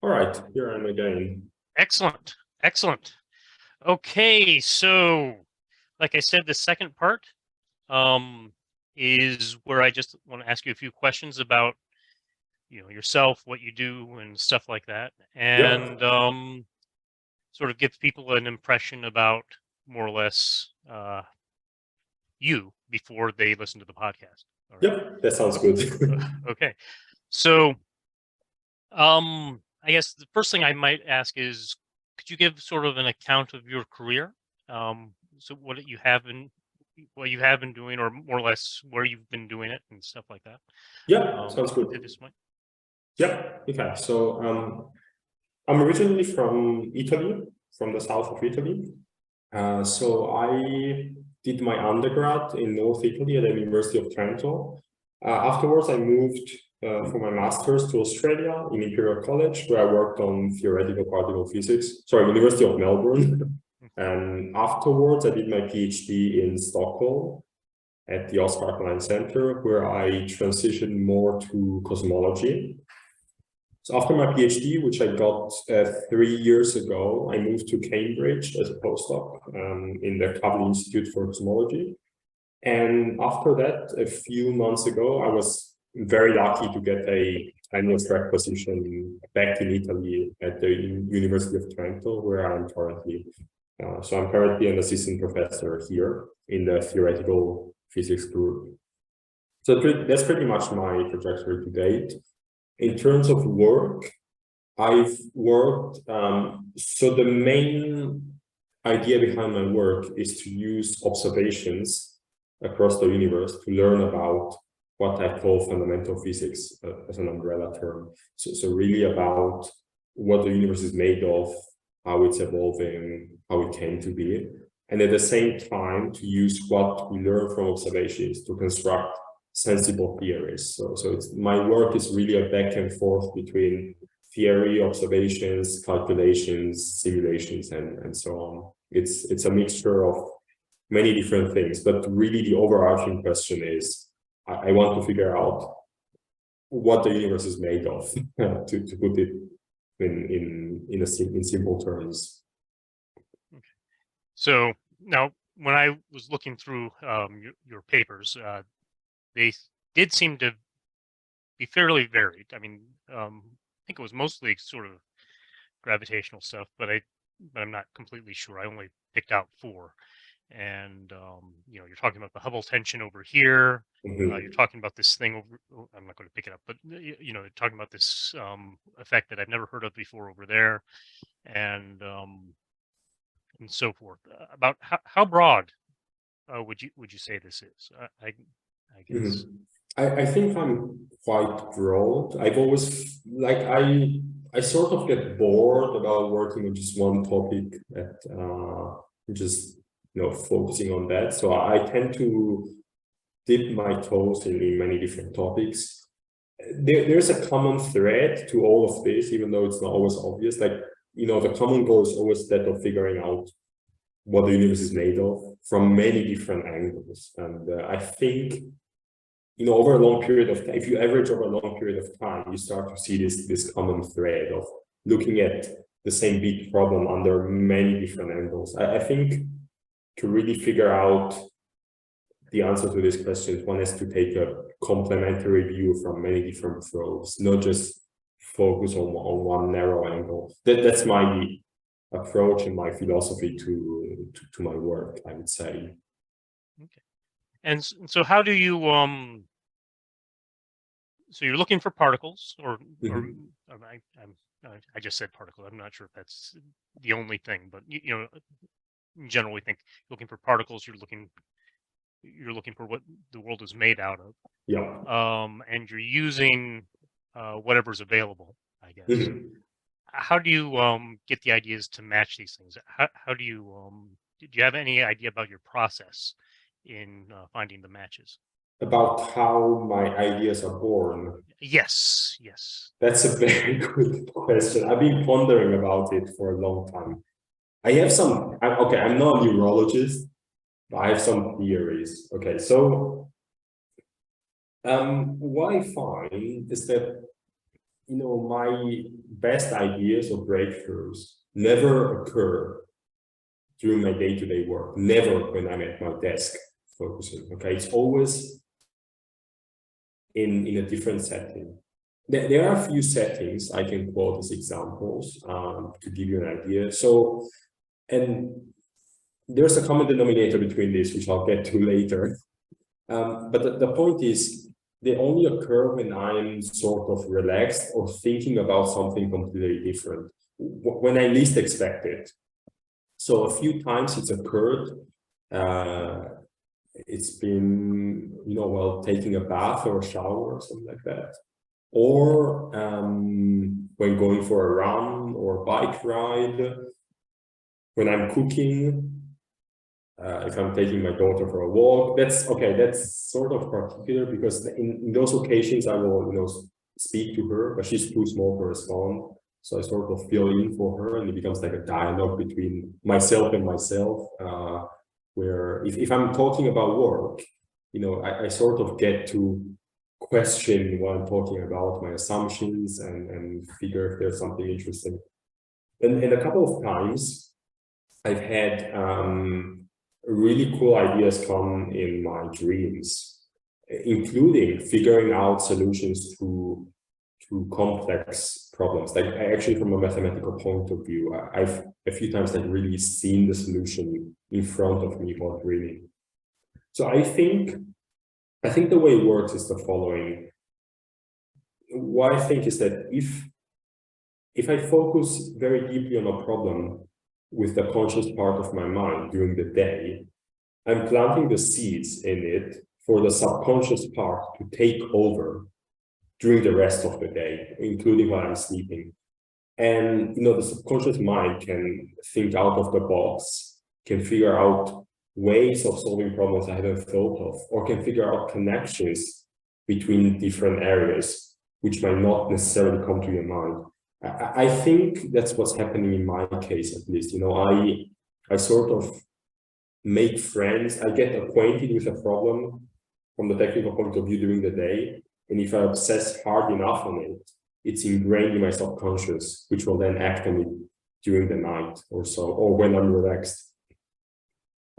All right, here I am again. Excellent. Excellent. Okay, so like I said, the second part is where I just want to ask you a few questions about, yourself, what you do and stuff like that. Yep, And sort of give people an impression about more or less you before they listen to the podcast. All right. yep, that sounds good. Okay. So I guess the first thing I might ask is, could you give sort of an account of your career? So what you have been doing, or more or less where you've been doing it and stuff like that. Yeah, sounds Up to good. this point. Yeah, okay. So I'm originally from Italy, from the south of Italy. So I did my undergrad in North Italy at the University of Trento. Afterwards, I moved for my master's to Australia in Imperial College, where I worked on theoretical particle physics. Sorry, University of Melbourne. And afterwards, I did my PhD in Stockholm at the Oscar Klein Center, where I transitioned more to cosmology. So after my PhD, which I got 3 years ago, I moved to Cambridge as a postdoc in the Kavli Institute for Cosmology. And after that, a few months ago, I was very lucky to get a tenure track position back in Italy at the University of Trento, where I'm currently. So I'm currently an assistant professor here in the theoretical physics group. So that's pretty much my trajectory to date. In terms of work, I've worked, so the main idea behind my work is to use observations across the universe to learn about what I call fundamental physics as an umbrella term. So really about what the universe is made of, how it's evolving, how it came to be. And at the same time, to use what we learn from observations to construct sensible theories. So my work is really a back and forth between theory, observations, calculations, simulations, and so on. It's a mixture of many different things, but really the overarching question is, I want to figure out what the universe is made of, to put it in simple terms. Okay. So now, when I was looking through your papers, they did seem to be fairly varied. I mean, I think it was mostly sort of gravitational stuff, but I'm not completely sure. I only picked out 4. And you're talking about the Hubble tension over here. You're talking about this thing over. I'm not going to pick it up, but you're talking about this effect that I've never heard of before over there, and so forth. About how broad would you say this is? I guess. I think I'm quite broad. I've always I sort of get bored about working on just one topic at just focusing on that. So I tend to dip my toes in many different topics. There's a common thread to all of this, even though it's not always obvious. Like, the common goal is always that of figuring out what the universe is made of from many different angles. And I think, over a long period of time, if you average over a long period of time, you start to see this common thread of looking at the same big problem under many different angles. I think to really figure out the answer to this question, one has to take a complementary view from many different probes, not just focus on one narrow angle. That's my approach and my philosophy to my work, I would say. Okay. And so how do you so you're looking for particles, or I just said particle. I'm not sure if that's the only thing, but in general, we think looking for particles. You're looking for what the world is made out of. Yeah. And you're using whatever's available, I guess. How do you get the ideas to match these things? How do you have any idea about your process in finding the matches? About how my ideas are born? Yes. That's a very good question. I've been pondering about it for a long time. I have I'm not a neurologist, but I have some theories. Okay, so what I find is that, my best ideas or breakthroughs never occur during my day-to-day work, never when I'm at my desk focusing. Okay, it's always in a different setting. There are a few settings I can quote as examples to give you an idea. So, and there's a common denominator between this, which I'll get to later. But the point is, they only occur when I'm sort of relaxed or thinking about something completely different, when I least expect it. So a few times it's occurred. It's been, while taking a bath or a shower or something like that. Or when going for a run or bike ride, when I'm cooking, if I'm taking my daughter for a walk. That's okay. That's sort of particular because in those occasions I will, speak to her, but she's too small to respond. So I sort of fill in for her, and it becomes like a dialogue between myself and myself. Where if I'm talking about work, I sort of get to question what I'm talking about, my assumptions, and figure if there's something interesting. And a couple of times I've had really cool ideas come in my dreams, including figuring out solutions to complex problems. Like actually from a mathematical point of view, I've a few times like really seen the solution in front of me while dreaming. So I think the way it works is the following. What I think is that if I focus very deeply on a problem with the conscious part of my mind during the day, I'm planting the seeds in it for the subconscious part to take over during the rest of the day, including while I'm sleeping. And the subconscious mind can think out of the box, can figure out ways of solving problems I hadn't thought of, or can figure out connections between different areas, which might not necessarily come to your mind. I think that's what's happening in my case, at least. I sort of make friends, I get acquainted with a problem from the technical point of view during the day. And if I obsess hard enough on it, it's ingrained in my subconscious, which will then act on it during the night or so, or when I'm relaxed.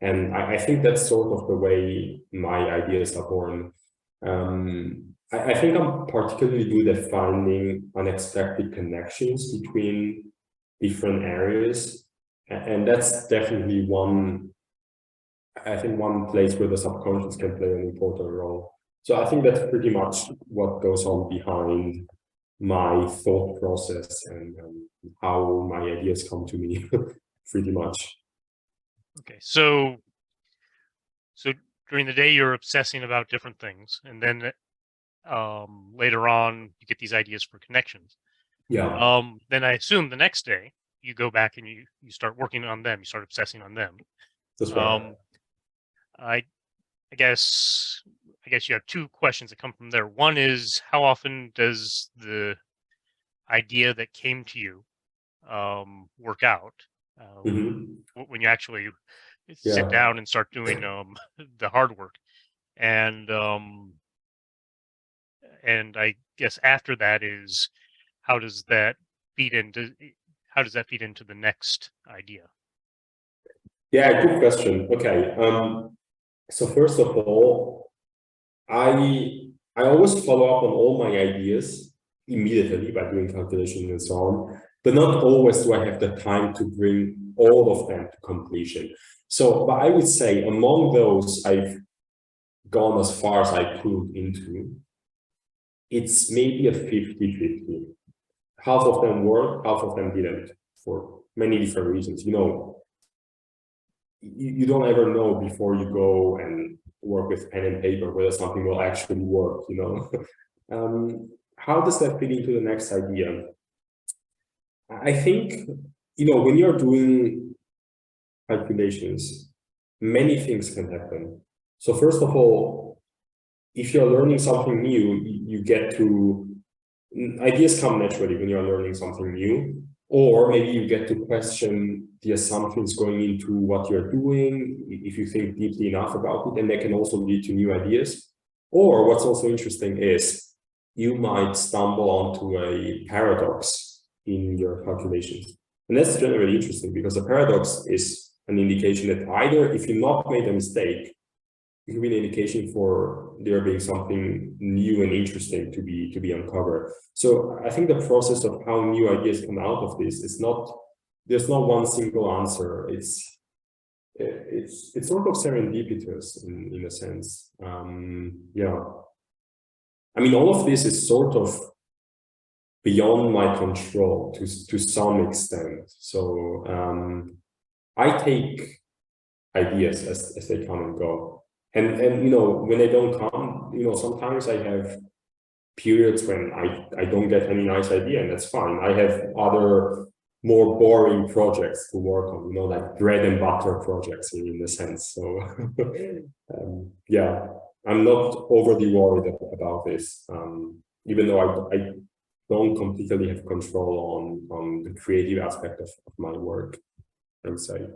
And I think that's sort of the way my ideas are born. I think I'm particularly good at finding unexpected connections between different areas. And that's definitely one place where the subconscious can play an important role. So I think that's pretty much what goes on behind my thought process and how my ideas come to me, pretty much. Okay, so during the day you're obsessing about different things, and then later on you get these ideas for connections. Yeah. Then I assume the next day you go back and you start working on them. You start obsessing on them. That's right. I guess you have two questions that come from there. One is, how often does the idea that came to you work out when you actually sit down and start doing the hard work? And I guess after that is, how does that feed into the next idea? Yeah, good question. Okay. So first of all, I always follow up on all my ideas immediately by doing calculations and so on, but not always do I have the time to bring all of them to completion. So, but I would say among those I've gone as far as I could into, it's maybe a 50-50. Half of them worked, half of them didn't, for many different reasons. You don't ever know before you go and work with pen and paper whether something will actually work, How does that fit into the next idea? I think, when you're doing calculations, many things can happen. So first of all, if you're learning something new, you get to, ideas come naturally when you're learning something new, or maybe you get to question the assumptions going into what you're doing, if you think deeply enough about it, and that can also lead to new ideas. Or what's also interesting is you might stumble onto a paradox in your calculations. And that's generally interesting because a paradox is an indication that either if you not made a mistake, it could be an indication for there being something new and interesting to be uncovered. So I think the process of how new ideas come out of this is not, there's not one single answer. It's sort of serendipitous in a sense. Yeah. I mean, all of this is sort of beyond my control to some extent. So I take ideas as they come and go. And when they don't come, sometimes I have periods when I don't get any nice idea, and that's fine. I have other more boring projects to work on, like bread and butter projects in a sense. So yeah, I'm not overly worried about this, even though I don't completely have control on the creative aspect of my work, I would say.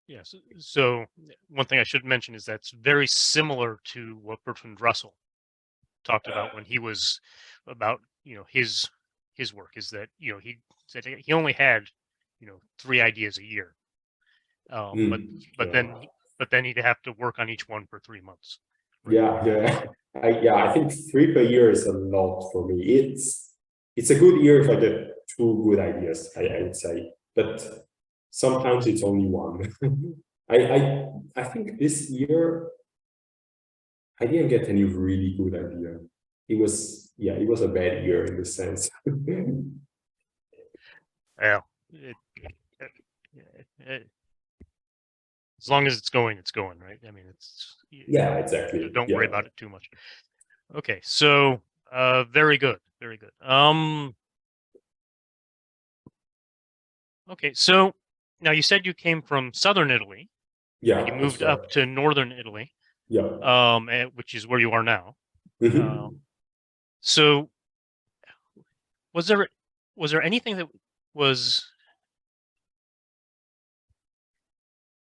Yes. So one thing I should mention is that's very similar to what Bertrand Russell talked about when he was about his work, is that he said he only had 3 ideas a year, but Yeah. then he'd have to work on each one for 3 months. Right? Yeah. I think 3 per year is a lot for me. It's a good year if I get 2 good ideas, I would say, but sometimes it's only 1. I think this year I didn't get any really good idea. It was a bad year in this sense. Yeah. As long as it's going, right? I mean, yeah, exactly. Don't worry about it too much. Okay, so very good, very good. Okay, so now you said you came from southern Italy. Yeah, and you moved up to northern Italy. Yeah. Which is where you are now. Mm-hmm. So was there anything that was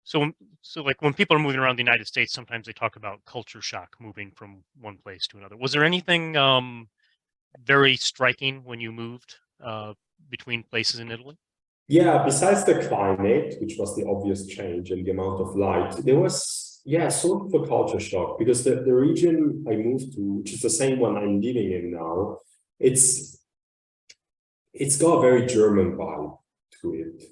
so like when people are moving around the United States, sometimes they talk about culture shock, moving from one place to another. Was there anything very striking when you moved between places in Italy? Yeah, besides the climate, which was the obvious change and the amount of light, there was, sort of a culture shock because the region I moved to, which is the same one I'm living in now, it's got a very German vibe to it.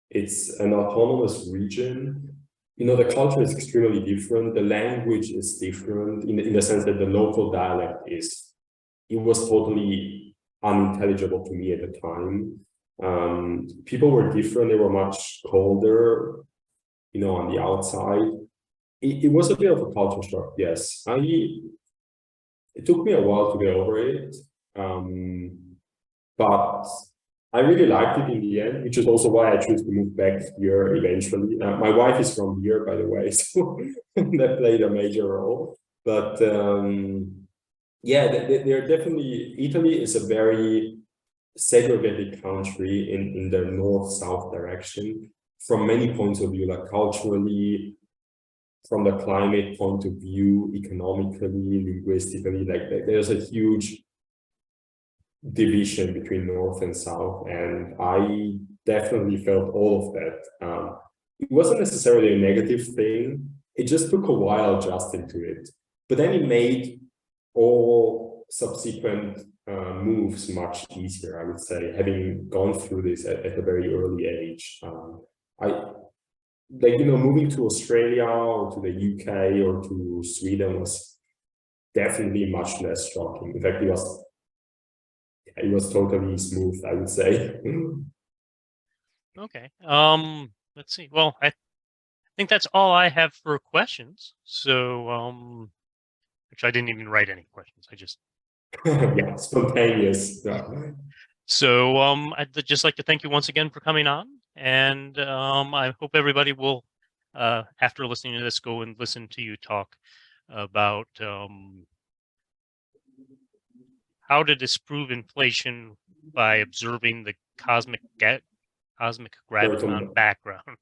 It's an autonomous region. The culture is extremely different. The language is different in the sense that the local dialect it was totally unintelligible to me at the time. People were different. They were much colder, on the outside. It was a bit of a culture shock, yes. It took me a while to get over it. But I really liked it in the end, which is also why I chose to move back here eventually. My wife is from here, by the way, so that played a major role. But yeah, they're definitely, Italy is a very segregated country in the north-south direction from many points of view, like culturally, from the climate point of view, economically, linguistically, like there's a huge division between north and south, and I definitely felt all of that. It wasn't necessarily a negative thing. It just took a while adjusting to it, but then it made all subsequent moves much easier, I would say, having gone through this at a very early age. Moving to Australia or to the UK or to Sweden was definitely much less shocking. In fact, it was totally smooth, I would say. Okay. Let's see. Well, I think that's all I have for questions. So, which I didn't even write any questions. I just yeah, spontaneous. Yeah. So, I'd just like to thank you once again for coming on, and I hope everybody will, after listening to this, go and listen to you talk about how to disprove inflation by observing the cosmic graviton background.